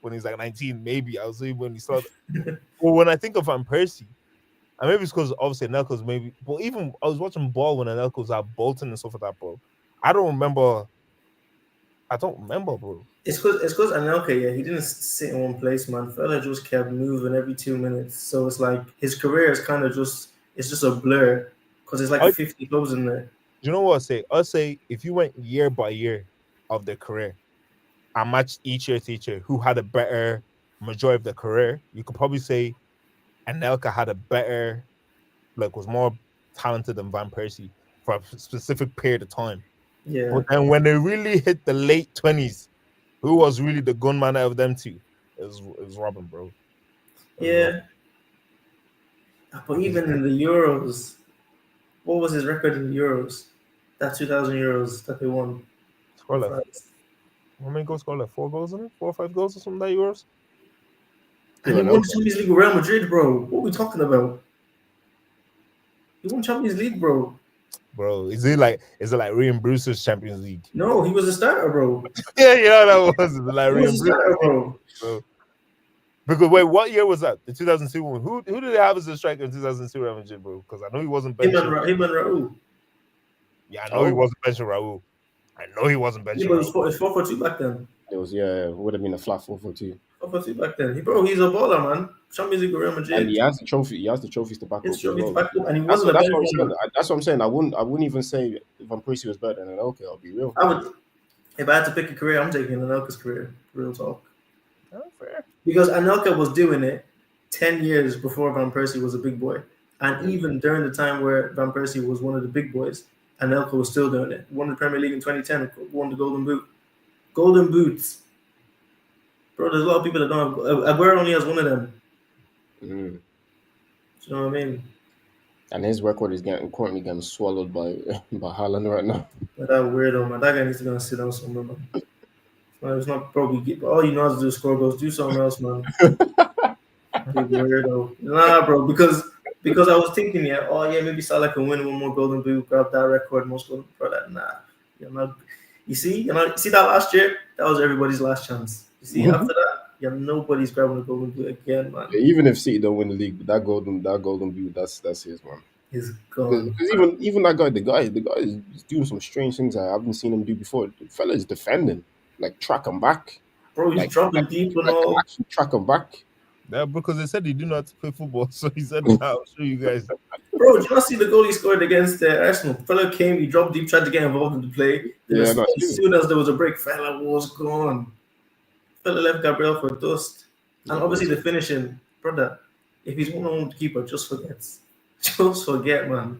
when he's like 19, maybe I'll say when he started. Well, when I think of Van Persie, and maybe it's because obviously Anelka's maybe, but even I was watching ball when Anelka was at Bolton and stuff like that, bro. I don't remember. I don't remember, bro. It's because Anelka, yeah, he didn't sit in one place, man. Fella just kept moving every 2 minutes. So it's like his career is kind of just a blur because there's like I, 50 clubs in there. you know what I say? I say if you went year by year of their career and matched each year to each year, who had a better majority of their career, you could probably say Anelka had a better, like, was more talented than Van Persie for a specific period of time. Yeah, But then when they really hit the late 20s, who was really the gunman out of them two? It was Robin, bro. It was Robin. yeah. But even in the Euros, what was his record in the Euros? That 2,000 euros that they won Score in like France. how many goals? Score like 4 goals in it, 4 or 5 goals or something that Euros. And Who he won Anelka? the Champions League with Real Madrid, bro. What are we talking about? He won Champions League, bro. Bro, is it like Ryan Bruce's Champions League? No, he was a starter, bro. Yeah, that was like He was a Ryan starter, Bruce's, bro. bro. Because wait, what year was that? The 2002 one. Who did they have as a striker in 2002 Real Madrid, bro? Because I know he wasn't benching. Him and Raul. Yeah, I know he Oh, wasn't benching Raul. I know he wasn't Yeah, benching but Raul. it's 4-4-2 back then. it was yeah. It would have been a flat 4-4-2. 4-4-2 back then. He's a baller, man. Champions League with Real And Madrid. he has the trophy. He has the trophies to back His up as trophies well. back up, and he That's wasn't what a that's bench what I'm saying. warmer. That's what I'm saying. I wouldn't even say Van Persie was better than Anelka. I'll be real. I would, if I had to pick a career, I'm taking Anelka's career. Real talk. Oh, fair. Because Anelka was doing it 10 years before Van Persie was a big boy. And even during the time where Van Persie was one of the big boys, Anelka was still doing it. Won the Premier League in 2010, won the Golden Boot. Golden Boots. Bro, there's a lot of people that don't have. Aguero only has one of them. Mm. Do you know what I mean? And his record is currently getting swallowed by by Haaland right now. But that weirdo, man. That guy needs to go and sit down somewhere, man. Man, it's not probably all you know how to do is score goals. Do something else, man. Big weirdo. Nah, bro. Because I was thinking, yeah, oh yeah, maybe Salah can win one more Golden Boot, grab that record, most golden. Bro, that nah. You're not. You see that last year? That was everybody's last chance. You see, after that, yeah, nobody's grabbing the Golden Boot again, man. Even if City don't win the league, but that golden boot, that's his one. He's gone. Because even that guy, the guy is doing some strange things I haven't seen him do before. The fella is defending, like track him back, Bro, he's like dropping deep and like all. actually track him back. Yeah, because they said he did not play football, so he said, "I'll show you guys." Bro, did you not see the goal he scored against Arsenal? Fella came, he dropped deep, tried to get involved in the play. Then Yeah, no, as soon as there was a break, fella was gone. Fella left Gabriel for dust. And obviously the finishing, brother, if he's one-on-one with the keeper, just forget. Just forget, man.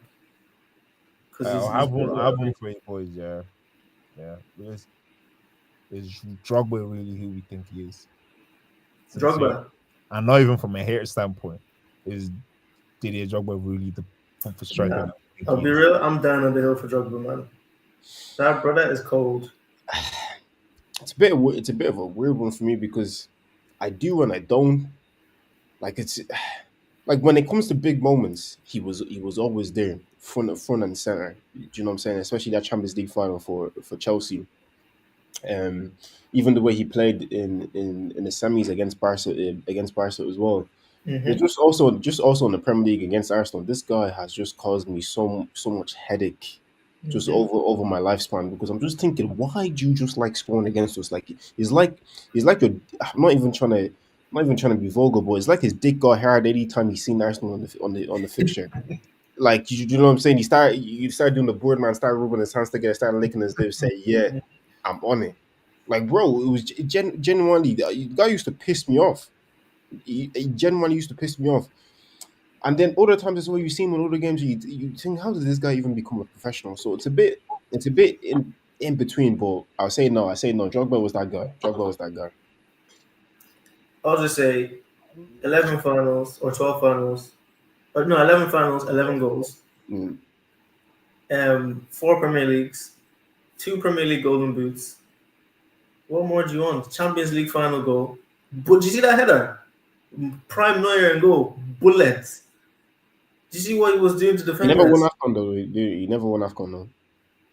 Because I'll he's have one. I have one for you boys. Yeah, yeah. Is Drogba really who we think he is? Sincerely. Drogba. And not even from a hair standpoint, is Didier Drogba really the proper striker? Nah. that we think I'll he be is? real, I'm down on the hill for Drogba, man. That brother is cold. it's a bit of a weird one for me because I do and I don't. Like it's like when it comes to big moments, he was always there, front and center. Do you know what I'm saying? Especially that Champions League final for Chelsea. Um, Even the way he played in the semis against Barca as well. But Mm-hmm. just also in the Premier League against Arsenal, this guy has just caused me so much headache just Mm-hmm. over my lifespan because I'm just thinking, why do you just like scoring against us? Like he's like your. I'm not even trying to be vulgar, but it's like his dick got hard any time he's seen Arsenal on the fixture. Like you know what I'm saying? You start doing the board man, start rubbing his hands together, start licking his lips, say, "Yeah, I'm on it." Like, bro, it was genuinely the guy used to piss me off. He genuinely used to piss me off. And then other times as well, you see him in other games, you think, how did this guy even become a professional? So it's a bit in between. But I'll say no. I say no. Drogba was that guy. Drogba was that guy. I'll just say 11 finals or 12 finals. Or no, 11 finals, 11 goals. Mm. 4 Premier Leagues, 2 Premier League Golden Boots. What more do you want? Champions League final goal. But did you see that header? Prime Neuer and goal. Bullets. Did you see what he was doing to He never won defenders? Afcon though. He never won Afcon though.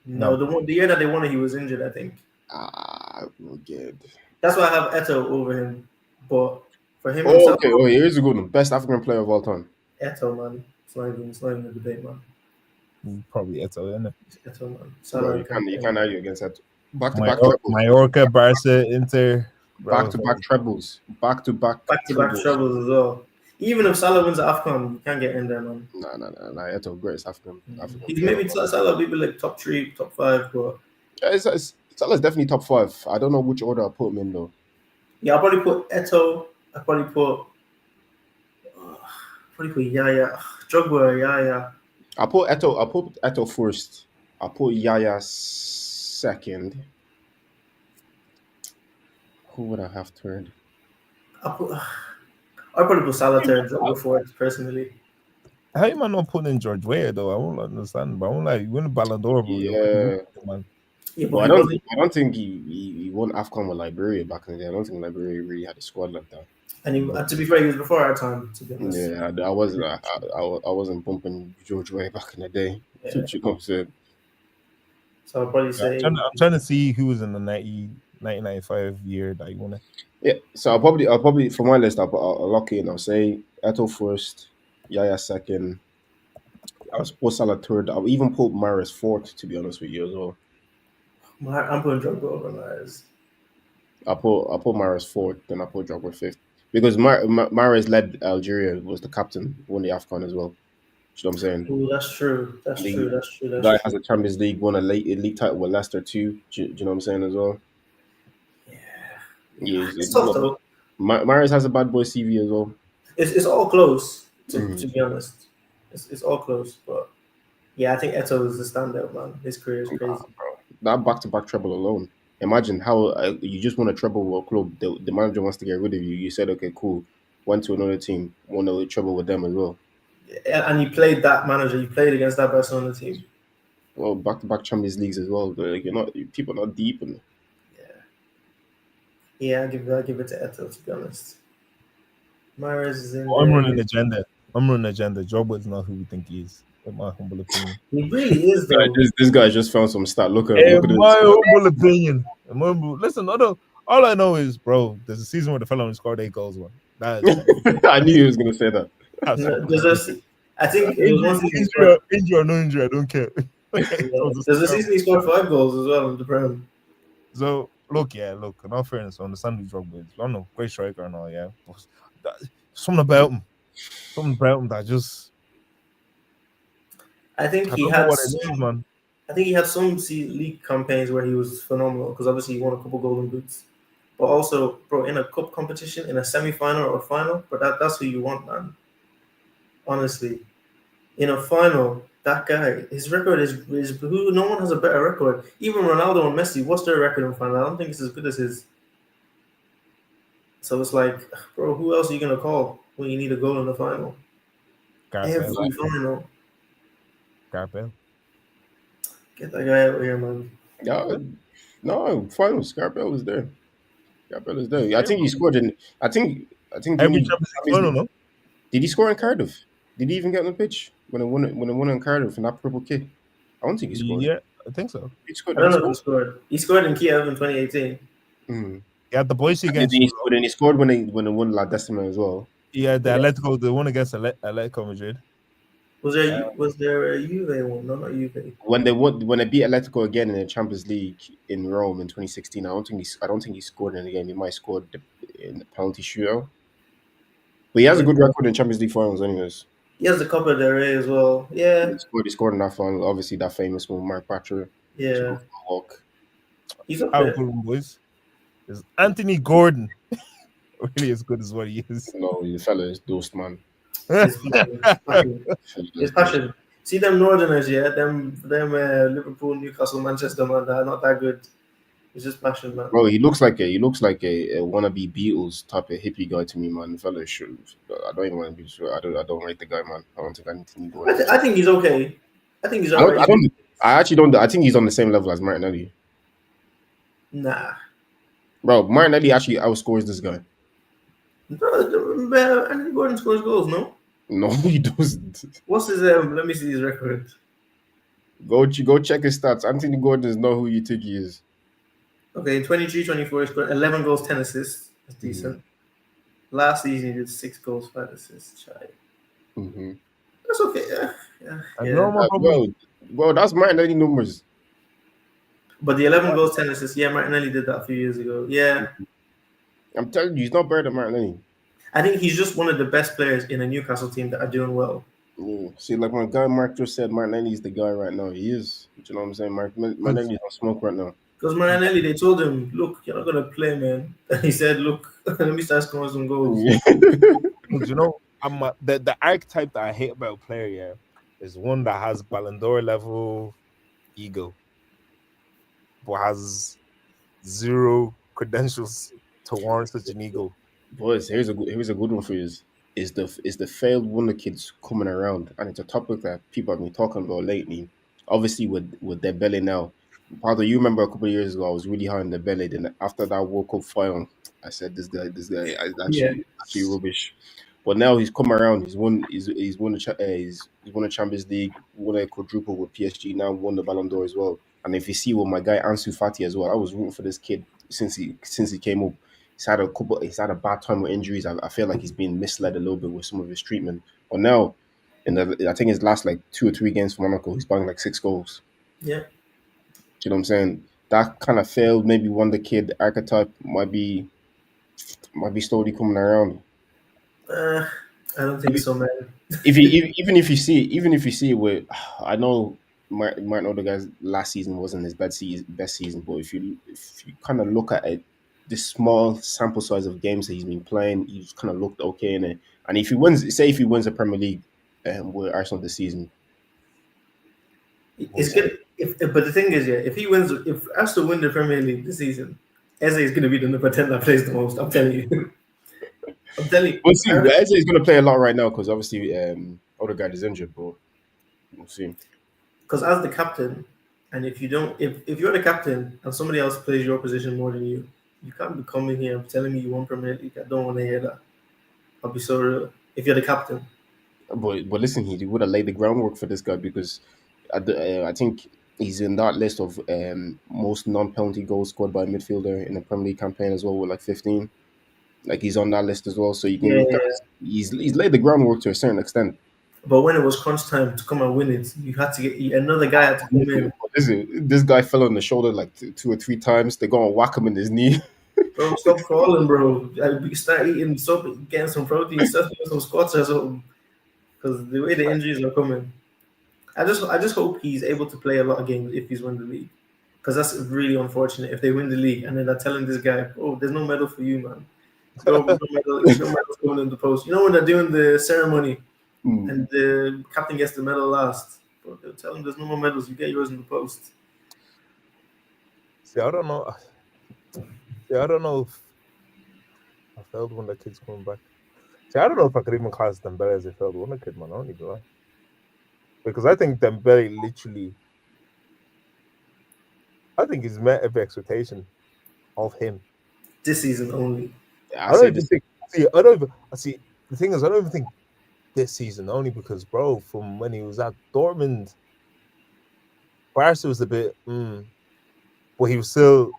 No, No, the year that they won it, he was injured, I think. Ah, good. That's why I have Eto over him. But for him Oh, himself, okay. Oh, here's a good one. Best African player of all time. Eto, man. It's not even a debate, man. Probably Eto'o, isn't it? It's Eto, man. Bro, Salah can't you get in can't there. argue against that. Back to back trebles. Mallorca, Barca, Inter, Back bro. to back trebles. Back to back Back-to-back trebles. troubles as well. Even if Salah wins the AFCON, you can't get in there, man. Nah. Eto'o, greatest African He's player. maybe Salah maybe like top 3, top 5, but Yeah, Salah's definitely top 5. I don't know which order I put him in though. yeah, I'll probably put Eto. I'll probably put Yaya. Drogba, Yaya. I put Eto first. I put Yaya second. Who would I have third? I'll probably put Salah third, Drogba fourth, personally. How you man not putting in George Weah though? I won't understand. But I'm like, you win a Ballon d'Or, bro. Yeah. Man. Yeah, But he wasn't. I don't think he won AFCON with Liberia back in the day. I don't think Liberia really had a squad like that. And to be fair, he was before our time, to be honest. Yeah, I wasn't bumping George Way back in the day. Yeah. You know what I'm saying? So I'll probably say. I'm trying to see who was in the 1995 year that you won it. Yeah, so I'll probably for my list I'll lock in. I'll say Eto first, Yaya second. I'll put Salah third. I'll even put Maris fourth. To be honest with you as well, I'm putting Drogba over Mahrez. I'll put Maris fourth. Then I'll put Drogba fifth because Maris led Algeria, was the captain, won the AFCON as well. You know what I'm saying? Ooh, that's true. That's true. The guy has a Champions League, won a league title with Leicester too. Do you know what I'm saying as well? Yeah, It's tough though. Maris has a bad boy CV as well. It's all close, to be honest. It's all close, but yeah, I think Eto is the standout, man. His career is crazy. Bro. That back-to-back treble alone. Imagine how you just won a treble with a club. The manager wants to get rid of you. You said, okay, cool. Went to another team, won a treble with them as well. And you played that manager. You played against that person on the team. Well, back-to-back Champions Leagues as well. Like, people are not deep in it. Yeah, I give it to Eto, to be honest. Mahrez is in. I'm running an agenda. Drogba is not who we think he is. In my humble opinion. He really is though. This guy just found some stat. Look at In this. my humble opinion. Listen, all I know is, bro, there's a season where the fellow scored 8 goals, man. That is I knew he was gonna say that. I think it was one season he scored. Injury or no injury, I don't care. There's a season he scored 5 goals as well in the Prem. So look, in all fairness, I understand who Drogba is. I don't know, great striker and all, yeah. But something about him that just I think he don't had know what it is, man. I think he had some league campaigns where he was phenomenal because obviously he won a couple golden boots. But also, bro, in a cup competition, in a semi-final or a final, but that's who you want, man. Honestly. In a final, that guy, his record is who no one has a better record. Even Ronaldo and Messi, what's their record in final? I don't think it's as good as his. So it's like, bro, who else are you gonna call when you need a goal in the final? Every final. Gareth. Get that guy out here, man. No, final. Scarpell was there. Scarpell is there. I think he scored in. I think. Every Champions League final, no? Did he score in Cardiff? Did he even get on the pitch when it won in Cardiff in that purple kit? I don't think he scored. Yeah, I think so. He scored. I don't know if he scored. He scored in Kiev in 2018. Mm-hmm. Yeah, the boys against. But then he scored when they won La Decima as well. Yeah, the Atletico, the one against Atletico Madrid. Was there a Juve one? No, not Juve. When they beat Atletico again in the Champions League in Rome in 2016, I don't think he scored in the game. He might have scored in the penalty shootout. But he has a good record in Champions League finals, anyways. He has the Copa del Rey as well. Yeah. He scored in that final. Obviously, that famous one, Mark Batcher. Yeah. He's up Our there. good boys. Is Anthony Gordon really as good as what he is? No, the fella is dosed, man. It's passion. See them Northerners, yeah, them Liverpool, Newcastle, Manchester, man, they're not that good. It's just passion, man. Bro, he looks like a wannabe Beatles type of hippie guy to me, man. The fella should. I don't even want to be sure. I don't rate the guy, man. I don't think anything going. I think he's okay. I think he's alright. I actually don't. I think he's on the same level as Martinelli. Nah. Bro, Martinelli actually outscores this guy. No, Anthony Gordon scores goals, no? No, he doesn't. What's his let me see his record. Go check his stats. Anthony Gordon is not who you think he is. Okay, in 23-24, he scored 11 goals, 10 assists. That's decent. Last season, he did 6 goals, 5 assists. Chai. Mm-hmm. That's okay. Yeah, yeah, And you know yeah. my problem? Bro, that's Martinelli numbers. But the 11 goals, 10 assists. Yeah, Martinelli did that a few years ago. Yeah, I'm telling you, he's not better than Martinelli. I think he's just one of the best players in a Newcastle team that are doing well. Yeah. See, like my guy Mark just said, Martinelli's the guy right now. He is. You know what I'm saying? Because Martinelli's on smoke right now. Because Marinelli, they told him, "Look, you're not gonna play, man." And he said, "Look, let me start scoring some goals." you know, the archetype that I hate about a player, yeah, is one that has Ballon d'Or level ego, but has zero credentials to warrant such an ego. Boys, here's a good one for you. Is the failed wonder kids coming around, and it's a topic that people have been talking about lately. Obviously, with their belly now. Father, you remember a couple of years ago, I was really high on the belly. Then after that World Cup final, I said this guy is Yeah, actually rubbish. But now he's come around. He's won the Champions League, won a quadruple with PSG. Now won the Ballon d'Or as well. And if you see with my guy Ansu Fati as well, I was rooting for this kid since he came up. He's had a bad time with injuries. I feel like he's been misled a little bit with some of his treatment. But now, I think his last like 2 or 3 games for Monaco, he's banged like 6 goals. yeah. Do you know what I'm saying? That kind of failed. Maybe wonder kid archetype might be slowly coming around. I don't think so, man. Even if you see it with, I know Martin Odegaard's last season wasn't his best season, but if you kind of look at it, this small sample size of games that he's been playing, he's kind of looked okay in it. And if he wins the Premier League with Arsenal this season, It's good. But the thing is, yeah, if Arsenal win the Premier League this season, Eze is going to be the number 10 that plays the most. I'm telling you. I'm telling you. we'll see. Eze is going to play a lot right now because obviously Odegaard is injured, but we'll see. Because as the captain, and if you don't, if you're the captain and somebody else plays your position more than you, you can't be coming here and telling me you won Premier League. I don't want to hear that. I'll be so real. If you're the captain, But listen, he would have laid the groundwork for this guy because I think he's in that list of most non-penalty goals scored by a midfielder in the Premier League campaign as well with like 15. Like he's on that list as well, so you can yeah. he's laid the groundwork to a certain extent. But when it was crunch time to come and win it, you had to get another guy had to come in. This guy fell on the shoulder like 2 or 3 times. They're gonna whack him in his knee. Bro, stop crawling, bro. Start eating, stop getting some protein, start doing some squats or something. Because the way the injuries are coming, I just hope he's able to play a lot of games if he's won the league. Because that's really unfortunate if they win the league and then they're telling this guy, "Oh, there's no medal for you, man. No medal going in the post." You know when they're doing the ceremony and the captain gets the medal last, bro, they'll tell him there's no more medals. You get yours in the post. See, I don't know. Yeah, I don't know if I failed when the kid's coming back. See, I don't know if I could even class Dembele as a failed wonder kid, man. I don't even lie. Because I think Dembele literally, I think he's met every expectation of him. This season only. Yeah, I don't even think. See, the thing is, I don't even think this season only because, bro, from when he was at Dortmund, Barca was a bit, but he was still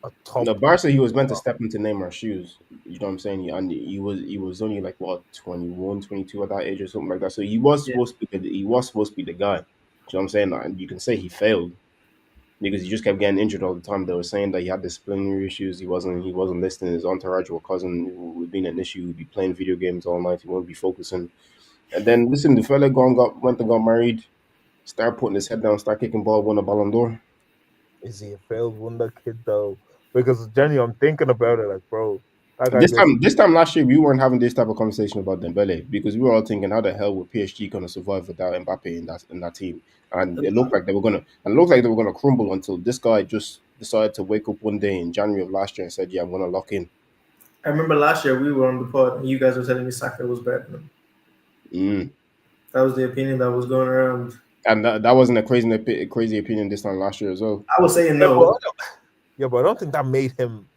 a top. No, Barca, he was meant to step into Neymar's shoes. You know what I'm saying? And he was only like what 21, 22 at that age or something like that. So he was supposed to be the guy. You know what I'm saying? And you can say he failed because he just kept getting injured all the time. They were saying that he had disciplinary issues. He wasn't listening. His entourage were causing would be an issue. He'd be playing video games all night. He wouldn't be focusing. And then listen, the fella went and got married, started putting his head down, start kicking ball, won a Ballon d'Or. Is he a failed wonder kid though? Because genuinely, I'm thinking about it, like, bro. This time last year, we weren't having this type of conversation about Dembele because we were all thinking, how the hell would PSG gonna survive without Mbappe in that team? And it looked like they were gonna crumble until this guy just decided to wake up one day in January of last year and said, "Yeah, I'm gonna lock in." I remember last year we were on the pod and you guys were telling me Saka was better than him. That was the opinion that was going around. And that wasn't a crazy opinion this time last year as well. I was saying no. Yeah, but I don't think that made him,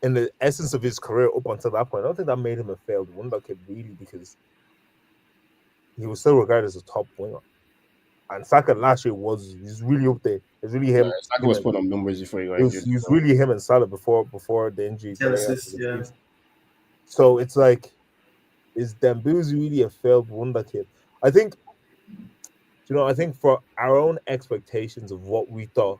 in the essence of his career up until that point, I don't think that made him a failed wonder kid really because he was still regarded as a top winger. And Saka last year he's really up there. It's really him. Yeah, Saka was putting up numbers before he got injured. He was really him and Salah before the injury. Genesis, yeah. So it's like, is Dembuzi really a failed wonder kid? I think, I think for our own expectations of what we thought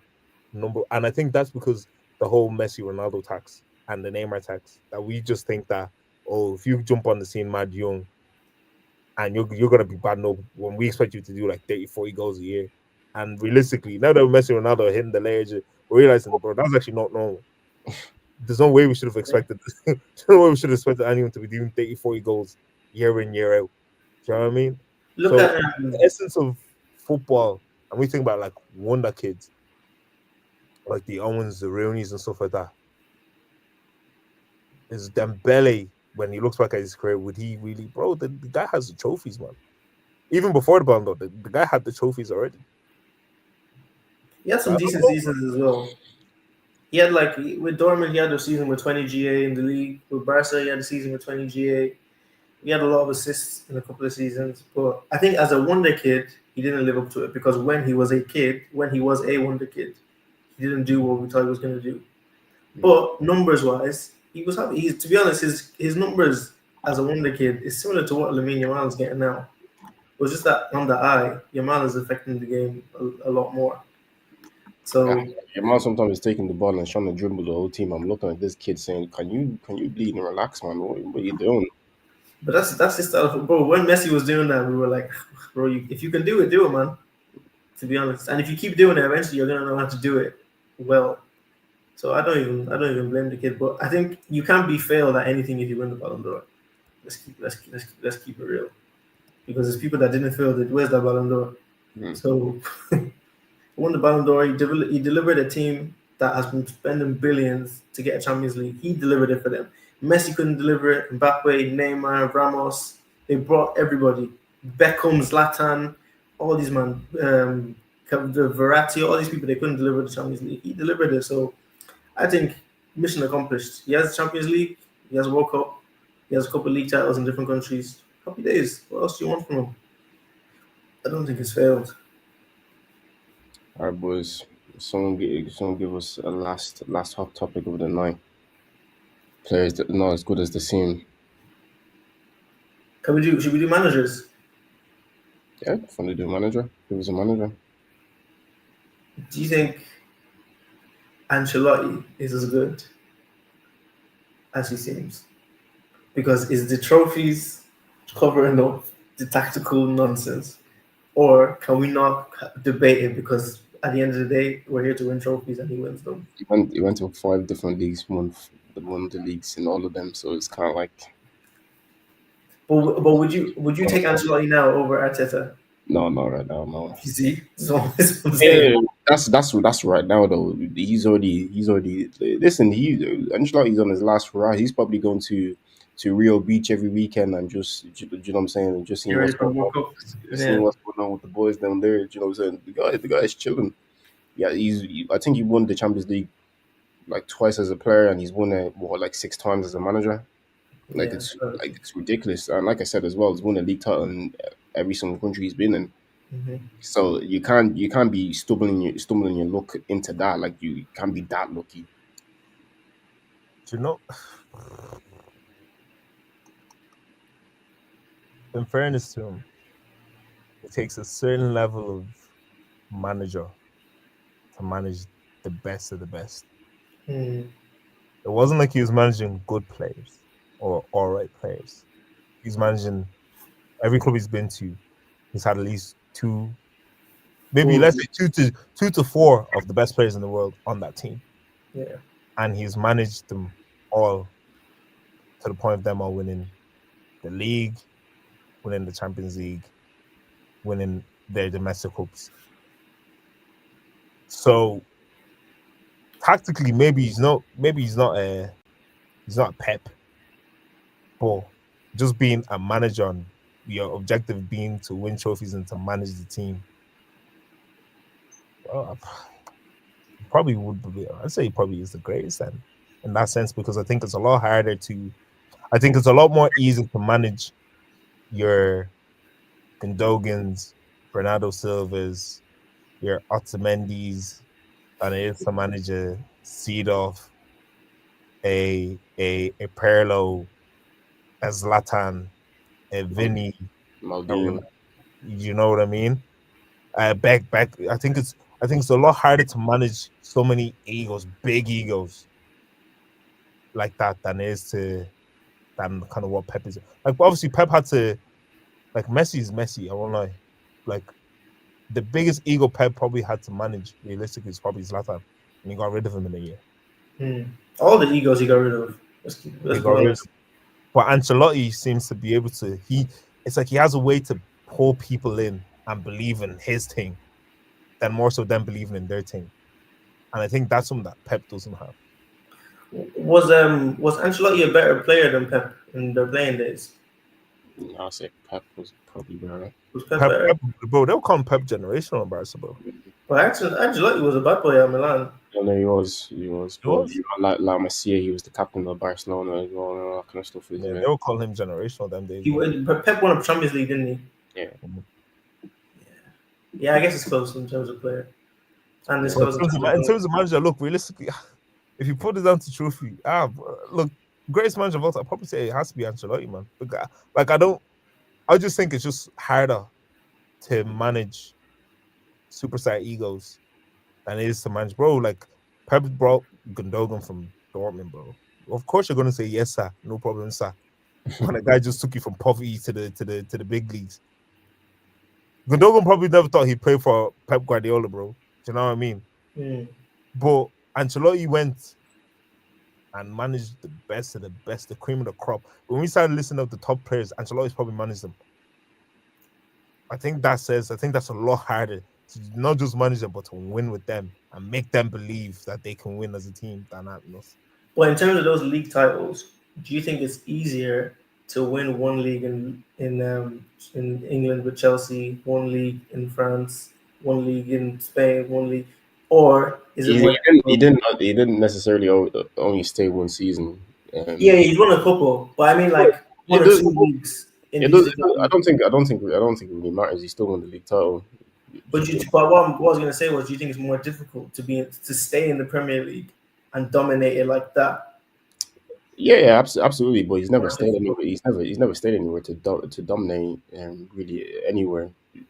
and I think that's because the whole Messi Ronaldo tax and the Neymar tax, that we just think that, oh, if you jump on the scene mad young and you're gonna be bad no when we expect you to do like 30, 40 goals a year. And realistically, now that Messi Ronaldo are hitting the layers, we're realizing, bro, that's actually not normal. There's no way we should have expected There's no way we should have expected anyone to be doing 30, 40 goals year in, year out. Do you know what I mean? Look So at the essence of football, and we think about like wonder kids, like the Owens, the Rooneys, and stuff like that. Is Dembele, when he looks back at his career, would he really, bro? The guy has the trophies, man. Even before the Ballon d'Or, the guy had the trophies already. he had So some I don't decent know. seasons as well. He had like with Dortmund, he had a season with 20 GA in the league. With Barca, he had a season with 20 GA. He had a lot of assists in a couple of seasons. But I think as a wonder kid, he didn't live up to it because when he was a kid, when he was a wonder kid, he didn't do what we thought he was going to do. But numbers wise, he was happy. To be honest, his numbers as a wonder kid is similar to what Lamine Yamal is getting now. It was just that on the eye, Yamal is affecting the game a lot more. Yeah, So Yamal sometimes is taking the ball and trying to dribble the whole team. I'm looking at this kid saying, can you bleed and relax, man? What are you doing? but that's his style of football. When Messi was doing that, we were like, bro, if you can do it, man. To be honest, and if you keep doing it, eventually you're gonna know how to do it well. So I don't even blame the kid. But I think you can't be failed at anything if you win the Ballon d'Or. Let's keep it real. Because there's people that didn't fail. That where's that Ballon d'Or? Mm. So won the Ballon d'Or. He delivered a team that has been spending billions to get a Champions League. He delivered it for them. Messi couldn't deliver it. Mbappe, Neymar, Ramos. They brought everybody. Beckham, Zlatan, all these man, the Verratti, all these people. They couldn't deliver the Champions League. He delivered it. So I think mission accomplished. He has the Champions League. He has a World Cup. He has a couple of league titles in different countries. Happy days. What else do you want from him? I don't think it's failed. All right, boys. Someone give us a last hot topic of the night. Players that not as good as the same. Should we do managers? Yeah, funny do manager. He was a manager. Do you think Ancelotti is as good as he seems? Because is the trophies covering up the tactical nonsense? Or can we not debate it because at the end of the day, we're here to win trophies and he wins them? He went to 5 different leagues, won the leagues in all of them. So it's kind of like But would you take Ancelotti now over Arteta? no, not right now, no. You see, that's what I'm saying. Yeah, that's right now though. He's already listen. Ancelotti's on his last ride. He's probably going to Rio Beach every weekend and just you know what I'm saying, and just You seeing ready what's for going on, World Cup? seeing Yeah. what's going on with the boys down there. You know what I'm saying? The guy is chilling. Yeah, I think he won the Champions League like twice as a player, and he's won it like 6 times as a manager. Like Yeah. it's ridiculous. And like I said as well, he's won a league title in every single country he's been in. Mhm. So you can't be stumbling your luck into that. Like you can't be that lucky. Do you know, in fairness to him, it takes a certain level of manager to manage the best of the best. Mm. It wasn't like he was managing good players or all right players. He's managing every club he's been to. He's had at least two, maybe Well, let's say two to four of the best players in the world on that team, yeah. and he's managed them all to the point of them all winning the league, winning the Champions League, winning their domestic cups. So tactically, maybe he's not a Pep, but just being a manager and your objective being to win trophies and to manage the team. Well, probably would be. I'd say he probably is the greatest then, in that sense, because I think it's a lot harder to. I think it's a lot more easy to manage your Gundogans, Bernardo Silvas, your Otamendi's than it is to manage a Seedorf, a Perlo, Zlatan, Vinny, Maldini. you know what I mean? Back. I think it's a lot harder to manage so many egos, big egos like that than it is to than kind of what Pep is. Like obviously Pep had to like Messi is Messi. I won't lie. Like the biggest ego Pep probably had to manage realistically is probably Zlatan, and he got rid of him in a year. Hmm. All the egos he got rid of. Let's He be got rid of honest. him. But Ancelotti seems to be able to. It's like he has a way to pull people in and believe in his thing, than more so than believing in their thing. And I think that's something that Pep doesn't have. Was Ancelotti a better player than Pep in their playing days? I'll say Pep was probably better. Was Pep better? Bro, they'll call him Pep generational Barca, bro. Well, actually, Ancelotti was a bad boy at Milan. I know he was, He but was. like La Masia, he was the captain of Barcelona as well, and all that kind of stuff. Yeah, Isn't it? Yeah. they'll call him generational them days, man. Pep won a Champions League, didn't he? Yeah. Yeah, I guess it's close in terms of player, and it's Yeah. close in terms In of. terms of manager, look, realistically, if you put it down to trophy, look, greatest manager of all time, I'd probably say it has to be Ancelotti, man. Like I just think it's just harder to manage superstar egos than it is to manage, bro. Like Pep brought Gundogan from Dortmund, bro. Of course you're gonna say yes, sir, no problem, sir. When a guy just took you from poverty to the big leagues. Gundogan probably never thought he'd play for Pep Guardiola, bro. Do you know what I mean? Hmm. But Ancelotti went and managed the best of the best, the cream of the crop. When we started listening to the top players, Ancelotti's probably managed them. I think that's a lot harder to not just manage them, but to win with them and make them believe that they can win as a team than us. But in terms of those league titles, do you think it's easier to win one league in England with Chelsea, one league in France, one league in Spain, one league, or is it He, more he didn't. He difficult? didn't. He didn't necessarily only stay one season. Yeah, he's won a couple, but I mean But like one it or does. two leagues in It these does. different I leagues. don't think. I don't think. I don't think it really matters. He still won the league title. But what I was gonna say was, do you think it's more difficult to stay in the Premier League and dominate it like that? Yeah, absolutely. But he's never More stayed difficult. anywhere. He's never stayed anywhere to dominate really anywhere. Do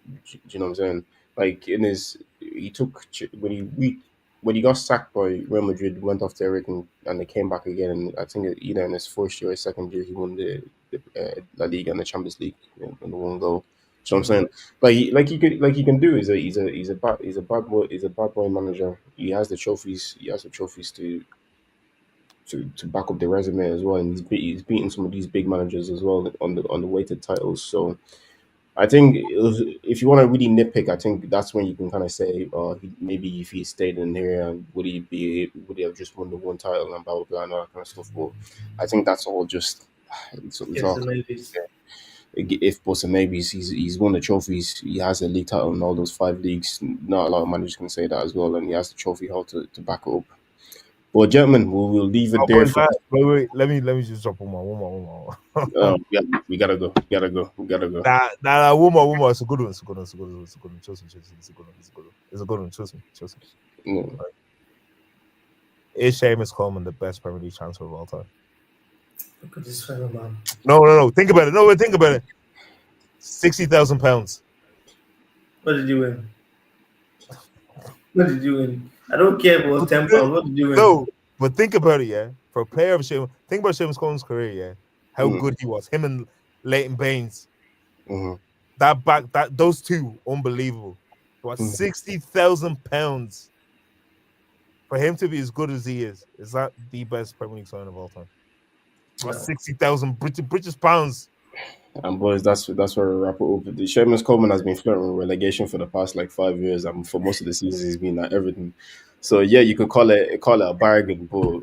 you know what I'm saying? Like in his, he took when he got sacked by Real Madrid, went off to Eric, and they came back again. And I think either in his first year or second year, he won the La Liga and the Champions League in the one go. So I'm saying, he can do. He's a bad boy manager. He has the trophies. He has the trophies to back up the resume as well, and he's beaten some of these big managers as well on the weighted titles. So I think if you want to really nitpick, I think that's when you can kind of say, maybe if he stayed in here, and would he have just won the one title and blah blah blah and all that kind of stuff. But I think that's all just it's Yes, all the maybes. if buts and maybes. He's won the trophies. He has a league title in all those five leagues. Not a lot of managers can say that as well, and he has the trophy hall to back it up. But gentlemen, we'll leave it Oh, there boys, for. man, wait. Let me just drop one more. We gotta go. One more. It's a good one. Trust me. It's a good one. Trust me. Mm. Is Seamus Coleman the best Premier League transfer of all time? Look at this fellow, man. No. Think about it. No, think about it. £60,000. What did you win? What did you win? I don't care if it was £10. What did you win? No, but think about it, yeah. For a player of Seamus, think about Seamus Coleman's career, yeah. How Mm. good he was. Him and Leighton Baines. Mhm. Those two, unbelievable. What Mhm. £60,000 for him to be as good as he is that the best Premier League signing of all time? What No. 60,000 British pounds? And boys, that's where we wrap it up. The Seamus Coleman has been flirting with relegation for the past like 5 years, and for most of the season he's been at everything. So yeah, you could call it a bargain, but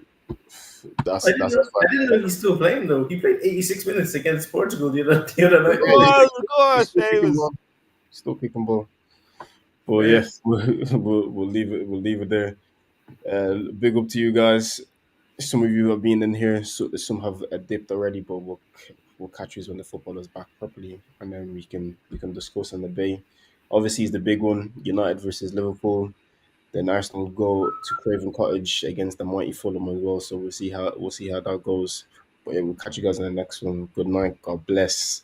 that's a I fact. didn't know he's still playing though. He played 86 minutes against Portugal the other night. Gosh, Still kicking Seamus. ball. Still kicking ball. But Man, yeah, we'll leave it. We'll leave it there. Big up to you guys. Some of you have been in here, so some have dipped already, but we'll catch you when the football is back properly, and then we can discuss on the day. Obviously, it's the big one: United versus Liverpool. Then Arsenal will go to Craven Cottage against the mighty Fulham as well. So we'll see how that goes. But yeah, we'll catch you guys in the next one. Good night. God bless.